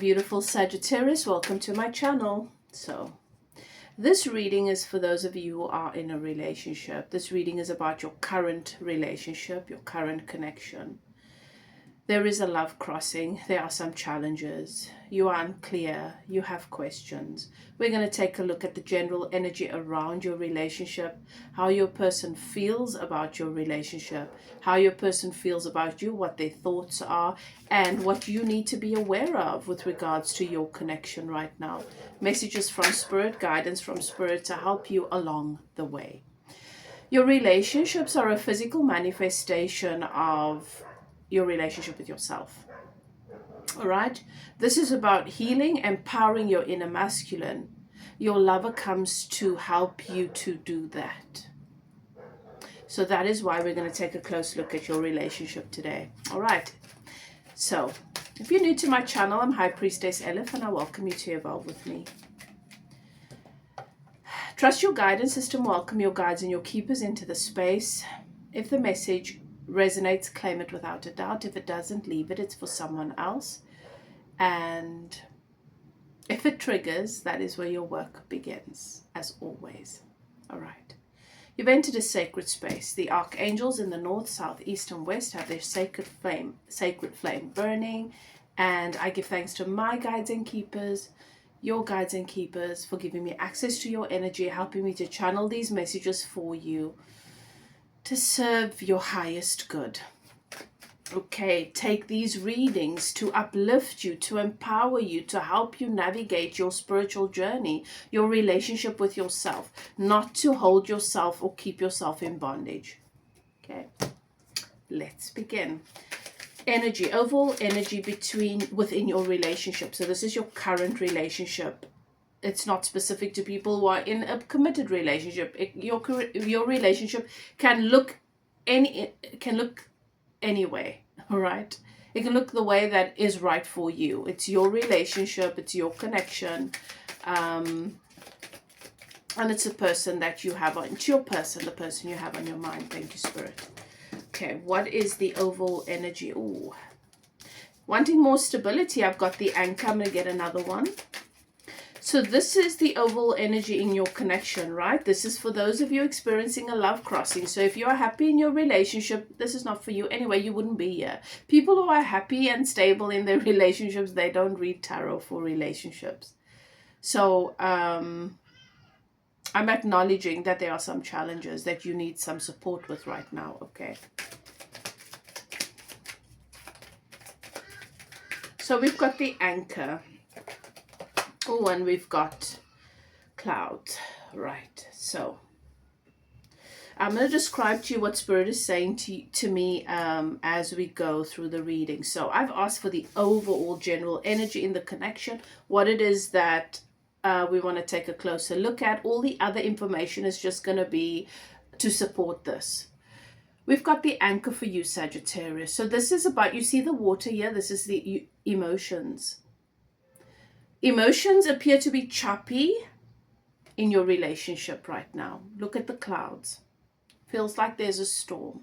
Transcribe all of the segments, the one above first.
beautiful Sagittarius, welcome to my channel. So this reading is for those of you who are in a relationship. This reading is about your current relationship, your current connection. There is a love crossing. There are some challenges. You are unclear. You have questions. We're going to take a look at the general energy around your relationship, how your person feels about your relationship, how your person feels about you, what their thoughts are, and what you need to be aware of with regards to your connection right now. Messages from Spirit, guidance from Spirit to help you along the way. Your relationships are a physical manifestation of your relationship with yourself. All right, this is about healing, empowering your inner masculine. Your lover comes to help you to do that. So that is why we're going to take a close look at your relationship today. All right, so if you're new to my channel, I'm High Priestess Elif, and I welcome you to evolve with me. Trust your guidance system. Welcome your guides and your keepers into the space. If the message resonates, claim it without a doubt. If it doesn't, leave it. It's for someone else. And if it triggers, that is where your work begins, as always. All right. You've entered a sacred space. The archangels in the north, south, east, and west have their sacred flame burning. And I give thanks to my guides and keepers, your guides and keepers, for giving me access to your energy, helping me to channel these messages for you, to serve your highest good. Okay, take these readings to uplift you, to empower you, to help you navigate your spiritual journey, your relationship with yourself, not to hold yourself or keep yourself in bondage. Okay, let's begin. Energy, overall energy within your relationship. So this is your current relationship. It's not specific to people who are in a committed relationship. Your relationship can look anyway, all right? It can look the way that is right for you. It's your relationship, it's your connection, and it's a person that you have on. It's your person, the person you have on your mind. Thank you, Spirit. Okay, what is the overall energy? Ooh, wanting more stability. I've got the anchor. I'm gonna get another one. So this is the overall energy in your connection, right? This is for those of you experiencing a love crossing. So if you are happy in your relationship, this is not for you. Anyway, you wouldn't be here. People who are happy and stable in their relationships, they don't read tarot for relationships. So I'm acknowledging that there are some challenges that you need some support with right now, okay? So we've got the anchor. Oh, and we've got clouds, right? So I'm going to describe to you what Spirit is saying to me as we go through the reading. So I've asked for the overall general energy in the connection, what it is that we want to take a closer look at. All the other information is just going to be to support this. We've got the anchor for you, Sagittarius. So this is about, you see the water here? This is the emotions. Emotions appear to be choppy in your relationship right now. Look at the clouds. Feels like there's a storm.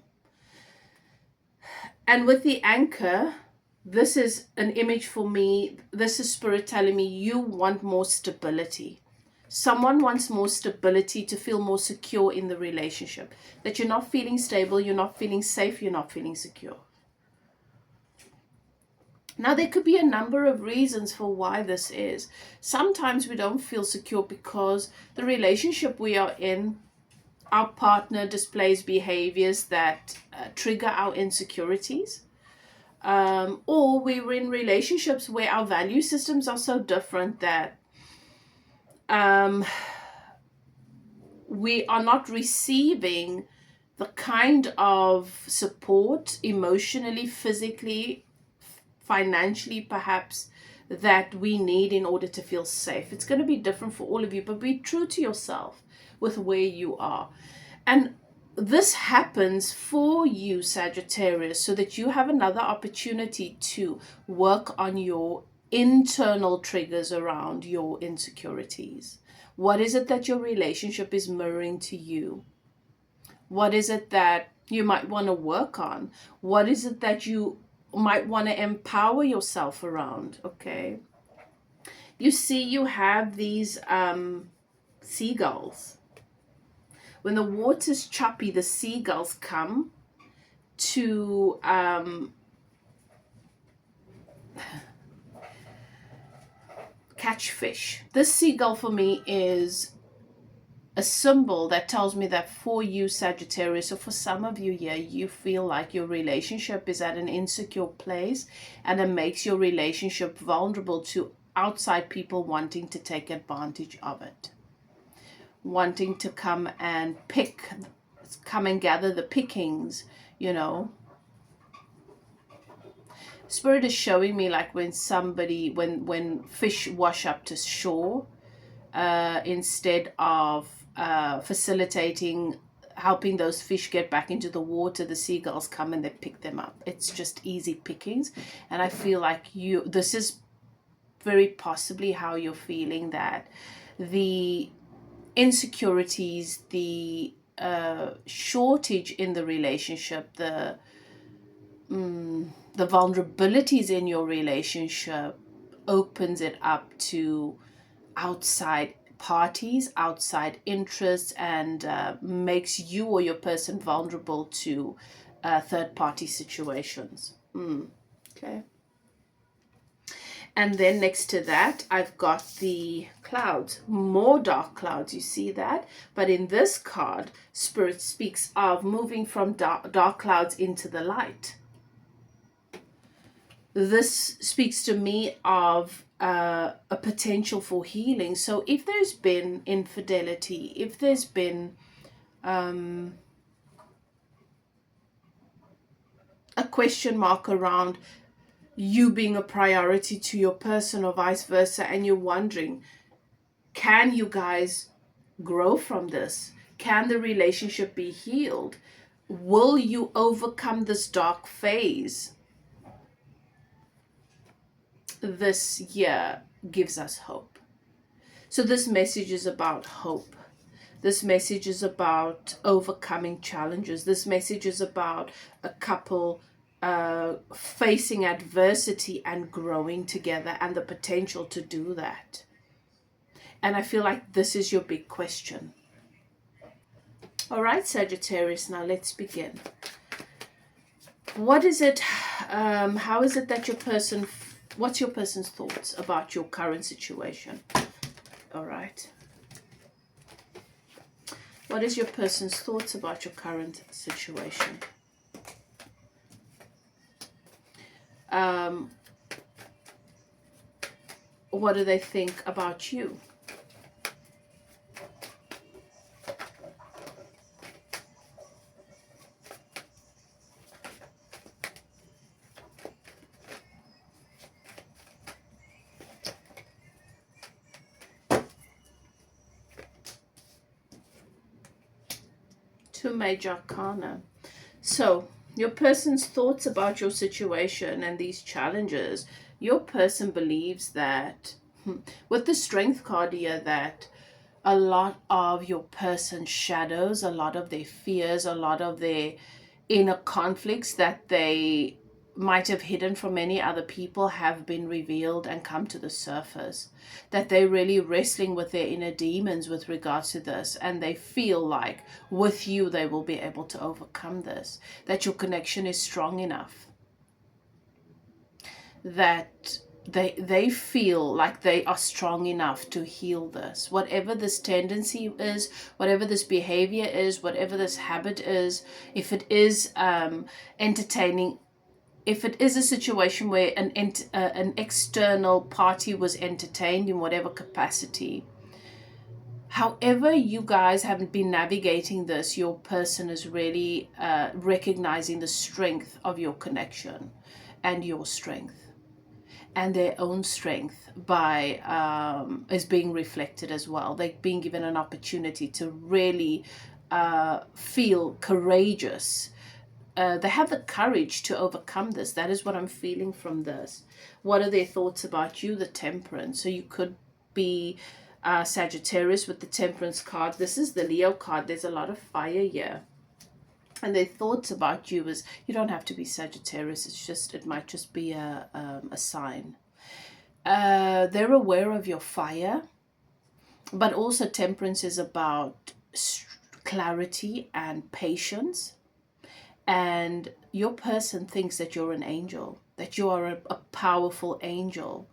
And with the anchor, this is an image for me. This is Spirit telling me you want more stability. Someone wants more stability to feel more secure in the relationship. That you're not feeling stable, you're not feeling safe, you're not feeling secure. Now, there could be a number of reasons for why this is. Sometimes we don't feel secure because the relationship we are in, our partner displays behaviors that trigger our insecurities. Or we're in relationships where our value systems are so different that we are not receiving the kind of support emotionally, physically, financially perhaps, that we need in order to feel safe. It's going to be different for all of you, but be true to yourself with where you are. And this happens for you, Sagittarius, so that you have another opportunity to work on your internal triggers around your insecurities. What is it that your relationship is mirroring to you? What is it that you might want to work on? What is it that you might want to empower yourself around? Okay, You see, you have these seagulls. When the water's choppy, the seagulls come to catch fish. This seagull for me is a symbol that tells me that for you, Sagittarius, or for some of you here, you feel like your relationship is at an insecure place, and it makes your relationship vulnerable to outside people wanting to take advantage of it, wanting to come and gather the pickings, you know. Spirit is showing me like when fish wash up to shore, instead of helping those fish get back into the water, the seagulls come and they pick them up. It's just easy pickings. And I feel like this is very possibly how you're feeling, that the insecurities, the shortage in the relationship, the vulnerabilities in your relationship opens it up to outside parties, outside interests, and makes you or your person vulnerable to third-party situations. Okay. And then next to that, I've got the clouds, more dark clouds. You see that? But in this card, Spirit speaks of moving from dark clouds into the light. This speaks to me of a potential for healing. So if there's been infidelity, if there's been a question mark around you being a priority to your person or vice versa, and you're wondering, can you guys grow from this? Can the relationship be healed? Will you overcome this dark phase? This year gives us hope. So this message is about hope. This message is about overcoming challenges. This message is about a couple facing adversity and growing together, and the potential to do that. And I feel like this is your big question. All right, Sagittarius, now let's begin. What is it, how is it that what's your person's thoughts about your current situation? All right. What is your person's thoughts about your current situation? What do they think about you? Two major arcana. So your person's thoughts about your situation and these challenges, your person believes that with the Strength card here, that a lot of your person's shadows, a lot of their fears, a lot of their inner conflicts that they might have hidden from many other people have been revealed and come to the surface. That they're really wrestling with their inner demons with regards to this, and they feel like with you they will be able to overcome this. That your connection is strong enough. That they feel like they are strong enough to heal this. Whatever this tendency is, whatever this behavior is, whatever this habit is, if it is entertaining, if it is a situation where an external party was entertained in whatever capacity, however you guys haven't been navigating this, your person is really recognizing the strength of your connection and your strength. And their own strength is being reflected as well. They're being given an opportunity to really feel courageous. They have the courage to overcome this. That is what I'm feeling from this. What are their thoughts about you? The Temperance. So you could be Sagittarius with the Temperance card. This is the Leo card. There's a lot of fire here. And their thoughts about you is, you don't have to be Sagittarius. It might just be a sign. They're aware of your fire, but also Temperance is about clarity and patience. And your person thinks that you're an angel, that you are a powerful angel.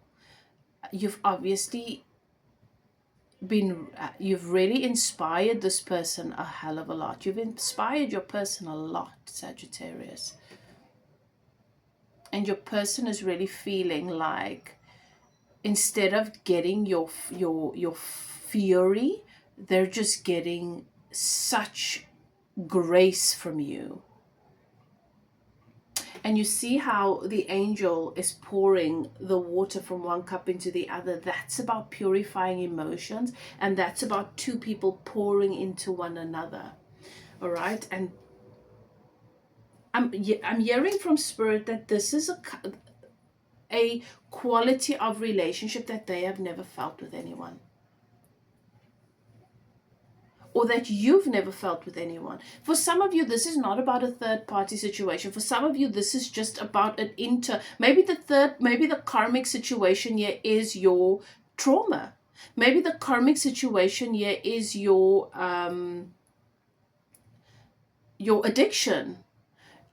You've obviously you've really inspired this person a hell of a lot. You've inspired your person a lot, Sagittarius. And your person is really feeling like, instead of getting your fury, they're just getting such grace from you. And you see how the angel is pouring the water from one cup into the other. That's about purifying emotions, and that's about two people pouring into one another. All right. And I'm hearing from Spirit that this is a quality of relationship that they have never felt with anyone, or that you've never felt with anyone. For some of you, this is not about a third party situation. For some of you, this is just about an maybe the karmic situation here is your trauma. Maybe the karmic situation here is your addiction,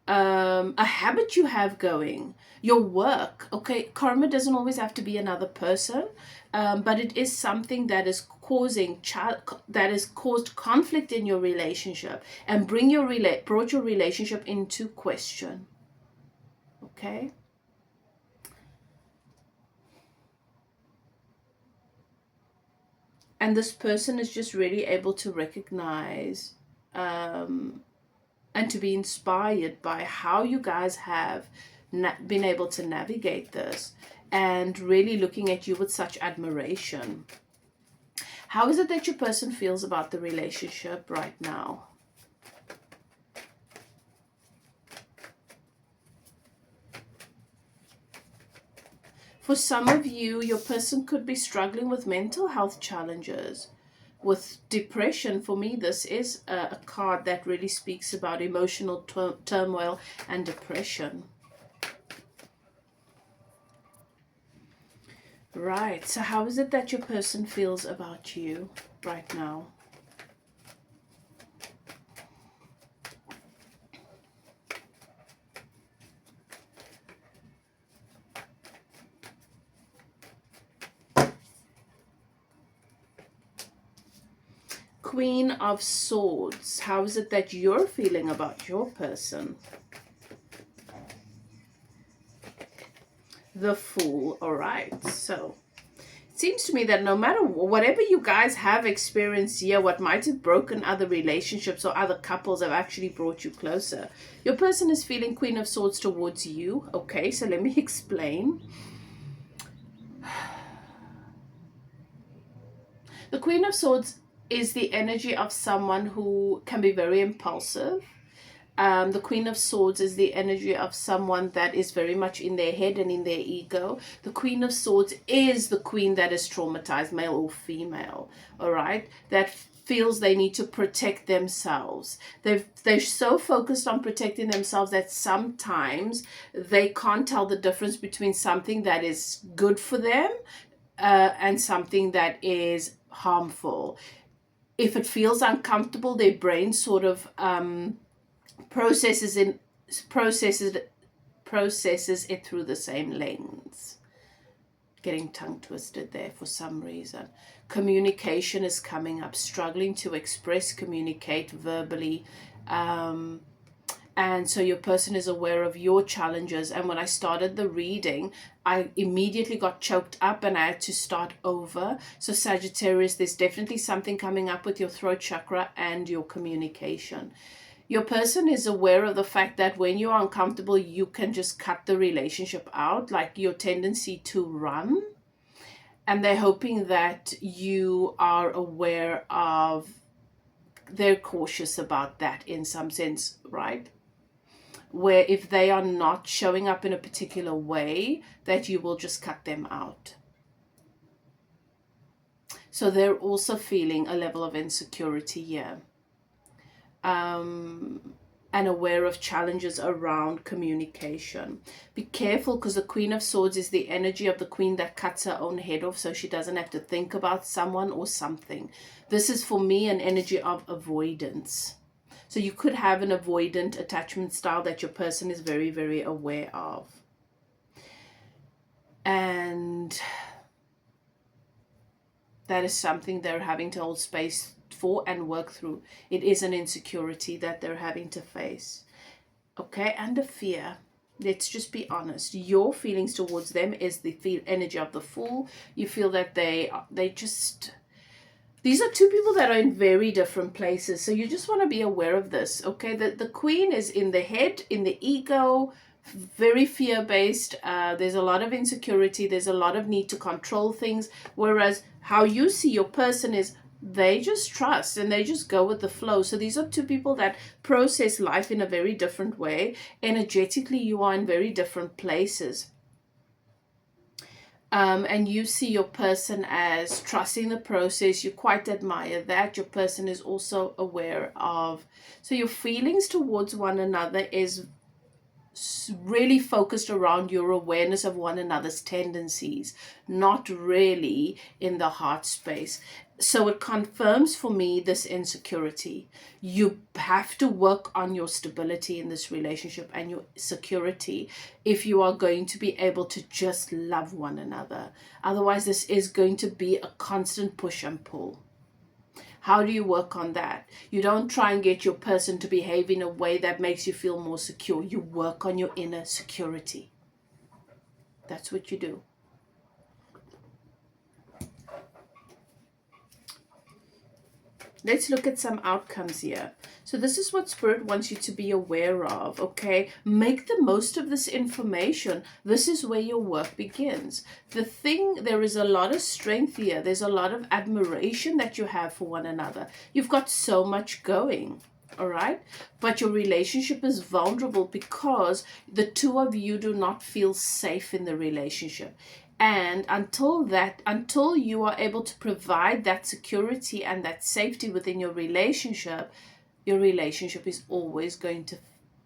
a habit you have going, your work. Okay, karma doesn't always have to be another person, but it is something that is that has caused conflict in your relationship and brought your relationship into question. Okay. And this person is just really able to recognize and to be inspired by how you guys have been able to navigate this, and really looking at you with such admiration. How is it that your person feels about the relationship right now? For some of you, your person could be struggling with mental health challenges, with depression. For me, this is a card that really speaks about emotional turmoil and depression. Right, so how is it that your person feels about you right now? Queen of Swords, how is it that you're feeling about your person? The Fool. All right, so it seems to me that no matter whatever you guys have experienced here, what might have broken other relationships or other couples have actually brought you closer. Your person is feeling Queen of Swords towards you. Okay, so let me explain. The Queen of Swords is the energy of someone who can be very impulsive. The Queen of Swords is the energy of someone that is very much in their head and in their ego. The Queen of Swords is the queen that is traumatized, male or female, all right? That feels they need to protect themselves. They're so focused on protecting themselves that sometimes they can't tell the difference between something that is good for them and something that is harmful. If it feels uncomfortable, their brain sort of processes it through the same lens. Getting tongue twisted there for some reason. Communication is coming up, struggling to communicate verbally. And so your person is aware of your challenges. And when I started the reading, I immediately got choked up and I had to start over. So Sagittarius, there's definitely something coming up with your throat chakra and your communication. Your person is aware of the fact that when you're uncomfortable, you can just cut the relationship out, like your tendency to run. And they're hoping that you are aware of, they're cautious about that in some sense, right? Where if they are not showing up in a particular way, that you will just cut them out. So they're also feeling a level of insecurity here. and aware of challenges around communication. Be careful, because the Queen of Swords is the energy of the queen that cuts her own head off so she doesn't have to think about someone or something. This is for me an energy of avoidance. So you could have an avoidant attachment style that your person is very, very aware of. And that is something they're having to hold space for and work through. It is an insecurity that they're having to face. Okay, and a fear. Let's just be honest. Your feelings towards them is the energy of the Fool. You feel that they just... These are two people that are in very different places. So you just want to be aware of this. Okay, the Queen is in the head, in the ego, very fear-based. There's a lot of insecurity. There's a lot of need to control things. Whereas how you see your person is, they just trust and they just go with the flow. So these are two people that process life in a very different way. Energetically, you are in very different places. And you see your person as trusting the process. You quite admire that. Your person is also aware of. So your feelings towards one another is really focused around your awareness of one another's tendencies, not really in the heart space. So it confirms for me this insecurity. You have to work on your stability in this relationship and your security if you are going to be able to just love one another. Otherwise, this is going to be a constant push and pull. How do you work on that? You don't try and get your person to behave in a way that makes you feel more secure. You work on your inner security. That's what you do. Let's look at some outcomes here. So this is what Spirit wants you to be aware of, okay? Make the most of this information. This is where your work begins. There is a lot of strength here. There's a lot of admiration that you have for one another. You've got so much going, all right? But your relationship is vulnerable because the two of you do not feel safe in the relationship. And until you are able to provide that security and that safety within your relationship is always going to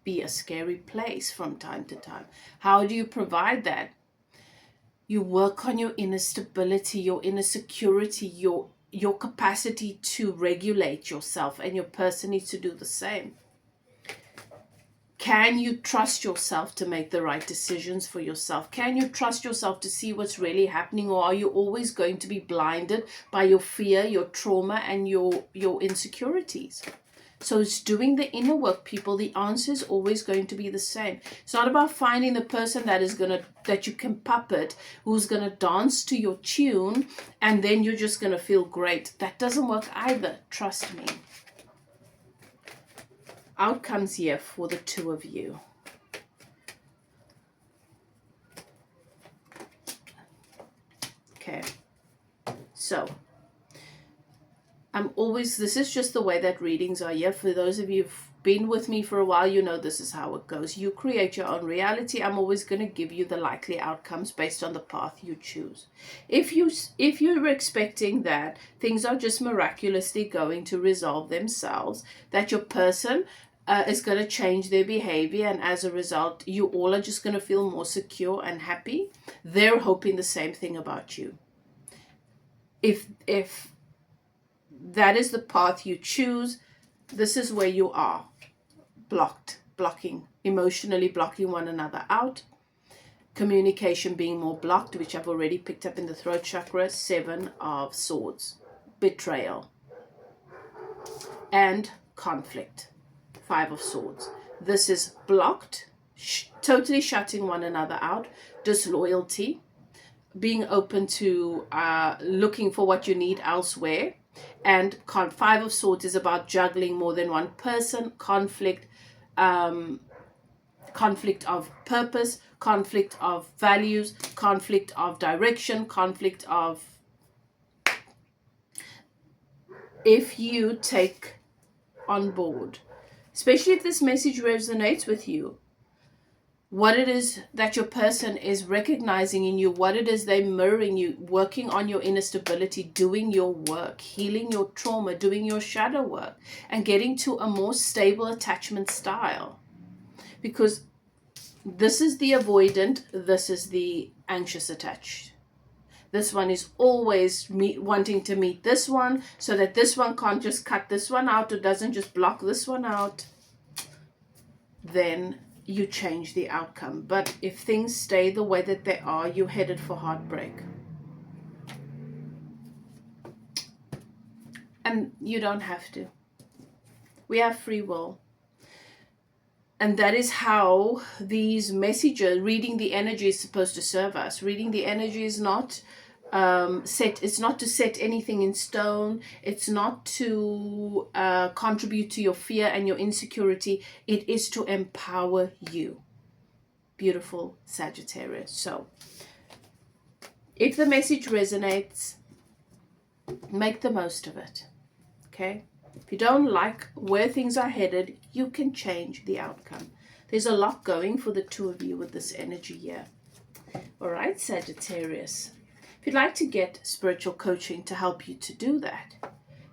be a scary place from time to time. How do you provide that? You work on your inner stability, your inner security, your capacity to regulate yourself, and your person needs to do the same. Can you trust yourself to make the right decisions for yourself? Can you trust yourself to see what's really happening? Or are you always going to be blinded by your fear, your trauma, and your insecurities? So it's doing the inner work, people. The answer is always going to be the same. It's not about finding the person that you can puppet, who's going to dance to your tune, and then you're just going to feel great. That doesn't work either. Trust me. Outcomes here for the two of you. Okay, so this is just the way that readings are here. For those of you who've been with me for a while, you know this is how it goes. You create your own reality. I'm always going to give you the likely outcomes based on the path you choose. If you're expecting that things are just miraculously going to resolve themselves, that your person is going to change their behavior, and as a result you all are just going to feel more secure and happy, they're hoping the same thing about you. If that is the path you choose, this is where you are. Emotionally blocking one another out. Communication being more blocked, which I've already picked up in the throat chakra. 7 of Swords. Betrayal. And conflict. 5 of Swords. This is blocked, totally shutting one another out. Disloyalty. Being open to looking for what you need elsewhere. And 5 of Swords is about juggling more than one person. Conflict of purpose, conflict of values, conflict of direction, conflict of... If you take on board, especially if this message resonates with you, what it is that your person is recognizing in you, what it is they're mirroring you, working on your inner stability, doing your work, healing your trauma, doing your shadow work, and getting to a more stable attachment style. Because this is the avoidant, this is the anxious attached. This one is always wanting to meet this one so that this one can't just cut this one out or doesn't just block this one out. Then you change the outcome. But if things stay the way that they are, you're headed for heartbreak. And you don't have to. We have free will. And that is how these messages, reading the energy, is supposed to serve us. Reading the energy is not it's not to set anything in stone. It's not to contribute to your fear and your insecurity. It is to empower you, beautiful Sagittarius. So if the message resonates, make the most of it. Okay? If you don't like where things are headed, you can change the outcome. There's a lot going for the two of you with this energy here. All right, Sagittarius. If you'd like to get spiritual coaching to help you to do that,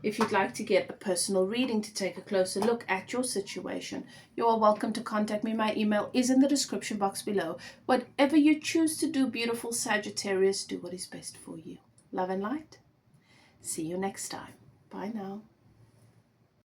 if you'd like to get a personal reading to take a closer look at your situation, you are welcome to contact me. My email is in the description box below. Whatever you choose to do, beautiful Sagittarius, do what is best for you. Love and light. See you next time. Bye now.